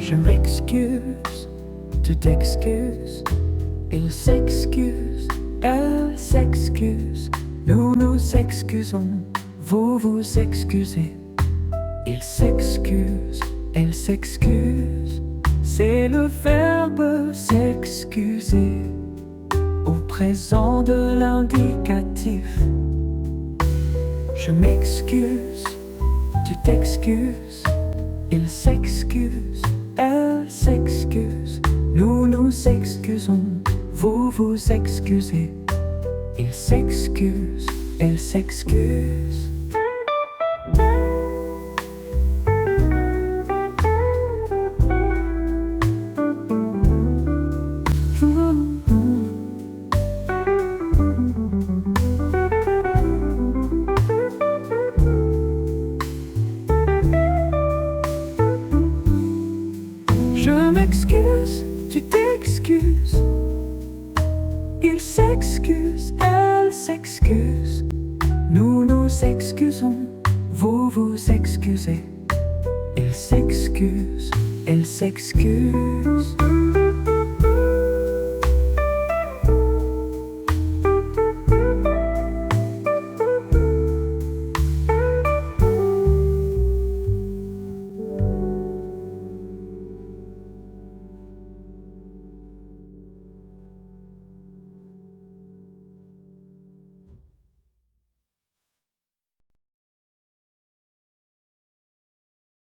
Je m'excuse, tu t'excuses, il s'excuse, elle s'excuse, nous nous excusons, vous vous excusez. Il s'excuse, elle s'excuse, c'est le verbe s'excuser au présent de l'indicatif. Je m'excuse, tu t'excuses, il s'excuse, elle s'excuse, nous nous excusons, vous vous excusez. Il s'excuse, elle s'excuse. Je m'excuse, tu t'excuses, il s'excuse, elle s'excuse, nous nous excusons, vous vous excusez. Il s'excuse, elle s'excuse.